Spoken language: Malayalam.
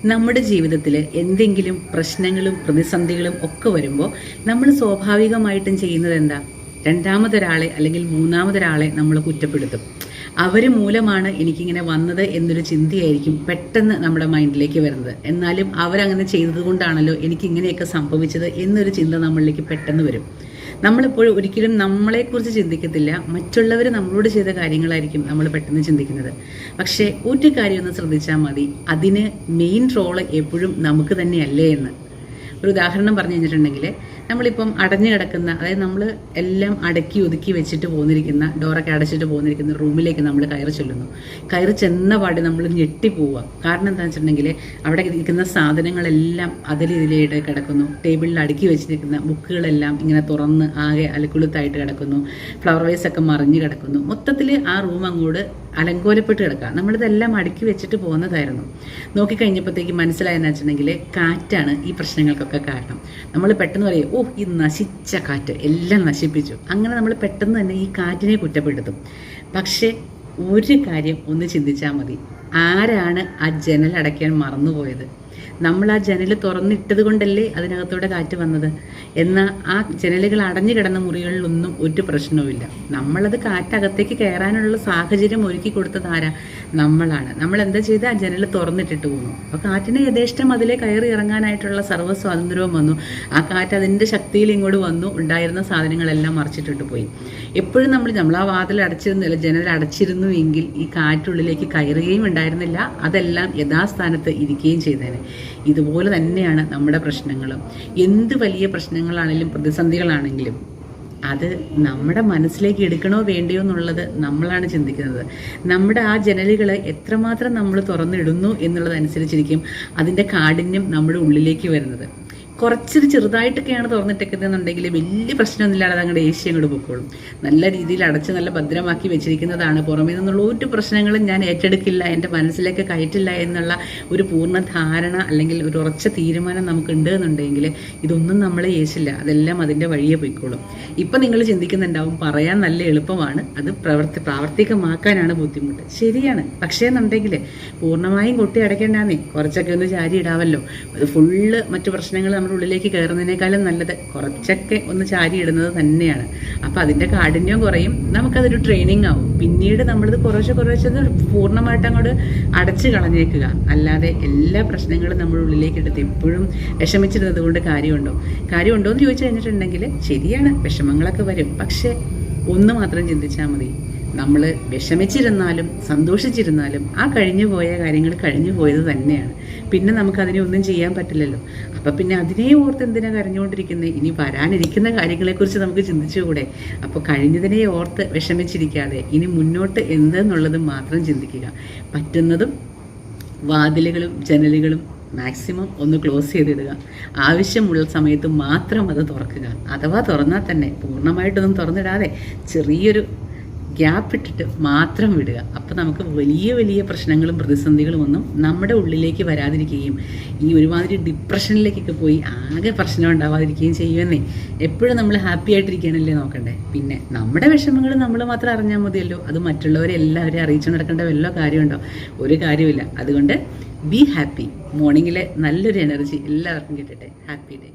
നമ്മുടെ ജീവിതത്തിൽ എന്തെങ്കിലും പ്രശ്നങ്ങളും പ്രതിസന്ധികളും ഒക്കെ വരുമ്പോൾ നമ്മൾ സ്വാഭാവികമായിട്ടും ചെയ്യുന്നത് എന്താ? രണ്ടാമതൊരാളെ അല്ലെങ്കിൽ മൂന്നാമതൊരാളെ നമ്മൾ കുറ്റപ്പെടുത്തും. അവർ മൂലമാണ് എനിക്കിങ്ങനെ വന്നത് എന്നൊരു ചിന്തയായിരിക്കും പെട്ടെന്ന് നമ്മുടെ മൈൻഡിലേക്ക് വരുന്നത്. എന്നാലും അവരങ്ങനെ ചെയ്തത് കൊണ്ടാണല്ലോ എനിക്കിങ്ങനെയൊക്കെ സംഭവിച്ചത് എന്നൊരു ചിന്ത നമ്മളിലേക്ക് പെട്ടെന്ന് വരും. നമ്മളിപ്പോഴും ഒരിക്കലും നമ്മളെക്കുറിച്ച് ചിന്തിക്കത്തില്ല, മറ്റുള്ളവർ നമ്മളോട് ചെയ്ത കാര്യങ്ങളായിരിക്കും നമ്മൾ പെട്ടെന്ന് ചിന്തിക്കുന്നത്. പക്ഷേ ഒരു കാര്യം ഒന്ന് ശ്രദ്ധിച്ചാൽ മതി, അതിന് മെയിൻ റോള് എപ്പോഴും നമുക്ക് തന്നെയല്ലേ എന്ന്. ഒരു ഉദാഹരണം പറഞ്ഞു കഴിഞ്ഞിട്ടുണ്ടെങ്കിൽ, നമ്മളിപ്പം അടഞ്ഞു കിടക്കുന്ന, അതായത് നമ്മൾ എല്ലാം അടക്കി ഒതുക്കി വെച്ചിട്ട് പോന്നിരിക്കുന്ന, ഡോറൊക്കെ അടച്ചിട്ട് പോന്നിരിക്കുന്ന റൂമിലേക്ക് നമ്മൾ കയറി ചെല്ലുന്നു. കയറി ചെന്ന പാടെ നമ്മൾ ഞെട്ടിപ്പോവുക. കാരണം എന്താണെന്ന് വെച്ചിട്ടുണ്ടെങ്കിൽ, അവിടെ ഇരിക്കുന്ന സാധനങ്ങളെല്ലാം ഇതിലായിട്ട് കിടക്കുന്നു. ടേബിളിൽ അടുക്കി വെച്ചിരിക്കുന്ന ബുക്കുകളെല്ലാം ഇങ്ങനെ തുറന്ന് ആകെ അലക്കുളുത്തായിട്ട് കിടക്കുന്നു. ഫ്ലവർ വേസൊക്കെ മറിഞ്ഞ് കിടക്കുന്നു. മൊത്തത്തിൽ ആ റൂം അങ്ങോട്ട് അലങ്കോലപ്പെട്ട് കിടക്കുക. നമ്മളിതെല്ലാം അടുക്കി വെച്ചിട്ട് പോകുന്നതായിരുന്നു. നോക്കിക്കഴിഞ്ഞപ്പോഴത്തേക്ക് മനസ്സിലായെന്ന് വെച്ചിട്ടുണ്ടെങ്കിൽ, കാറ്റാണ് ഈ പ്രശ്നങ്ങൾക്കൊക്കെ കാരണം. നമ്മൾ പെട്ടെന്ന് പറയും, ഓ ഈ നശിച്ച കാറ്റ് എല്ലാം നശിപ്പിച്ചു. അങ്ങനെ നമ്മൾ പെട്ടെന്ന് തന്നെ ഈ കാറ്റിനെ കുറ്റപ്പെടുത്തും. പക്ഷേ ഒരു കാര്യം ഒന്ന് ചിന്തിച്ചാൽ മതി, ആരാണ് ആ ജനൽ അടയ്ക്കാൻ മറന്നുപോയത്? നമ്മൾ ആ ജനൽ തുറന്നിട്ടത് കൊണ്ടല്ലേ അതിനകത്തൂടെ കാറ്റ് വന്നത്. എന്നാൽ ആ ജനലുകൾ അടഞ്ഞു കിടന്ന മുറികളിലൊന്നും ഒരു പ്രശ്നവുമില്ല. നമ്മളത് കാറ്റകത്തേക്ക് കയറാനുള്ള സാഹചര്യം ഒരുക്കി കൊടുത്തത് ആരാ? നമ്മളാണ്. നമ്മൾ എന്താ ചെയ്ത് ആ ജനൽ തുറന്നിട്ടിട്ട് പോകുന്നു. അപ്പോൾ കാറ്റിനെ യഥേഷ്ടം അതിലെ കയറി ഇറങ്ങാനായിട്ടുള്ള സർവ്വ സ്വാതന്ത്ര്യവും വന്നു. ആ കാറ്റ് അതിൻ്റെ ശക്തിയിൽ ഇങ്ങോട്ട് വന്നു, ഉണ്ടായിരുന്ന സാധനങ്ങളെല്ലാം മറിച്ചിട്ടിട്ട് പോയി. എപ്പോഴും നമ്മൾ ആ വാതിൽ അടച്ചിരുന്നില്ല, ജനൽ അടച്ചിരുന്നു എങ്കിൽ ഈ കാറ്റുള്ളിലേക്ക് കയറുകയും ഉണ്ടായിരുന്നില്ല, അതെല്ലാം യഥാസ്ഥാനത്ത് ഇരിക്കുകയും ചെയ്തേനെ. ഇതുപോലെ തന്നെയാണ് നമ്മുടെ പ്രശ്നങ്ങളും. എന്ത് വലിയ പ്രശ്നങ്ങളാണെങ്കിലും പ്രതിസന്ധികളാണെങ്കിലും അത് നമ്മുടെ മനസ്സിലേക്ക് എടുക്കണോ വേണ്ടയോ എന്നുള്ളത് നമ്മളാണ് ചിന്തിക്കുന്നത്. നമ്മുടെ ആ ജനലുകൾ എത്രമാത്രം നമ്മൾ തുറന്നിടുന്നു എന്നുള്ളതനുസരിച്ചിരിക്കും അതിൻ്റെ കാഠിന്യം നമ്മുടെ ഉള്ളിലേക്ക് വരുന്നത്. കുറച്ചൊരു ചെറുതായിട്ടൊക്കെയാണ് തുറന്നിട്ടേക്കുന്നതെന്നുണ്ടെങ്കിൽ വലിയ പ്രശ്നമൊന്നുമില്ലാതെ അങ്ങോട്ട് ഏഷ്യ അങ്ങോട്ട് പൊക്കോളും. നല്ല രീതിയിൽ അടച്ച് നല്ല ഭദ്രമാക്കി വെച്ചിരിക്കുന്നതാണ്. പുറമേ നിന്നുള്ള ഒരു പ്രശ്നങ്ങളും ഞാൻ ഏറ്റെടുക്കില്ല, എൻ്റെ മനസ്സിലേക്ക് കയറ്റില്ല എന്നുള്ള ഒരു പൂർണ്ണ ധാരണ അല്ലെങ്കിൽ ഒരു ഉറച്ച തീരുമാനം നമുക്കുണ്ട് എന്നുണ്ടെങ്കിൽ ഇതൊന്നും നമ്മളെ ഏശില്ല, അതെല്ലാം അതിൻ്റെ വഴിയെ പോയിക്കോളും. ഇപ്പം നിങ്ങൾ ചിന്തിക്കുന്നുണ്ടാവും, പറയാൻ നല്ല എളുപ്പമാണ്, അത് പ്രാവർത്തികമാക്കാനാണ് ബുദ്ധിമുട്ട്. ശരിയാണ്. പക്ഷേ എന്നുണ്ടെങ്കിൽ പൂർണ്ണമായും കൊട്ടി അടയ്ക്കേണ്ടാന്നേ, കുറച്ചൊക്കെ ഒന്ന് ചാരി ഇടാവല്ലോ. അത് ഫുള്ള് മറ്റു പ്രശ്നങ്ങൾ നമ്മുടെ ഉള്ളിലേക്ക് കയറുന്നതിനേക്കാളും നല്ലത് കുറച്ചൊക്കെ ഒന്ന് ചാരി ഇടുന്നത് തന്നെയാണ്. അപ്പോൾ അതിൻ്റെ കാഠിന്യം കുറയും, നമുക്കതൊരു ട്രെയിനിങ് ആവും. പിന്നീട് നമ്മളിത് കുറച്ചത് പൂർണ്ണമായിട്ട് അങ്ങോട്ട് അടച്ചു കളഞ്ഞേക്കുക. അല്ലാതെ എല്ലാ പ്രശ്നങ്ങളും നമ്മുടെ ഉള്ളിലേക്ക് എടുത്ത് എപ്പോഴും വിഷമിച്ചിരുന്നത് കൊണ്ട് കാര്യമുണ്ടോ എന്ന് ചോദിച്ചു കഴിഞ്ഞിട്ടുണ്ടെങ്കിൽ, ശരിയാണ്, വിഷമങ്ങളൊക്കെ വരും. പക്ഷേ ഒന്ന് മാത്രം ചിന്തിച്ചാൽ മതി, നമ്മൾ വിഷമിച്ചിരുന്നാലും സന്തോഷിച്ചിരുന്നാലും ആ കഴിഞ്ഞു പോയ കാര്യങ്ങൾ കഴിഞ്ഞു പോയത് തന്നെയാണ്. പിന്നെ നമുക്കതിനെ ഒന്നും ചെയ്യാൻ പറ്റില്ലല്ലോ. അപ്പം പിന്നെ അതിനെ ഓർത്ത് എന്തിനാണ് കരഞ്ഞുകൊണ്ടിരിക്കുന്നത്? ഇനി വരാനിരിക്കുന്ന കാര്യങ്ങളെക്കുറിച്ച് നമുക്ക് ചിന്തിച്ചുകൂടെ? അപ്പോൾ കഴിഞ്ഞതിനെ ഓർത്ത് വിഷമിച്ചിരിക്കാതെ ഇനി മുന്നോട്ട് എന്തെന്നുള്ളത് മാത്രം ചിന്തിക്കുക. പറ്റുന്നതും വാതിലുകളും ജനലുകളും മാക്സിമം ഒന്ന് ക്ലോസ് ചെയ്തിടുക. ആവശ്യമുള്ള സമയത്ത് മാത്രം അത് തുറക്കുക. അഥവാ തുറന്നാൽ തന്നെ പൂർണ്ണമായിട്ടൊന്നും തുറന്നിടാതെ ചെറിയൊരു ഗ്യാപ്പ് ഇട്ടിട്ട് മാത്രം വിടുക. അപ്പോൾ നമുക്ക് വലിയ വലിയ പ്രശ്നങ്ങളും പ്രതിസന്ധികളും ഒന്നും നമ്മുടെ ഉള്ളിലേക്ക് വരാതിരിക്കുകയും ഈ ഒരുമാതിരി ഡിപ്രഷനിലേക്കൊക്കെ പോയി ആകെ പ്രശ്നം ഉണ്ടാവാതിരിക്കുകയും ചെയ്യുമെന്നേ. എപ്പോഴും നമ്മൾ ഹാപ്പി ആയിട്ടിരിക്കാനല്ലേ നോക്കണ്ടേ. പിന്നെ നമ്മുടെ വിഷമങ്ങൾ നമ്മൾ മാത്രം അറിഞ്ഞാൽ മതിയല്ലോ, അത് മറ്റുള്ളവരെ എല്ലാവരെയും അറിയിച്ചു നടക്കേണ്ട വല്ല കാര്യമുണ്ടോ? ഒരു കാര്യമില്ല. അതുകൊണ്ട് ബി ഹാപ്പി. മോർണിംഗിലെ നല്ലൊരു എനർജി എല്ലാവർക്കും കിട്ടട്ടെ. Happy day.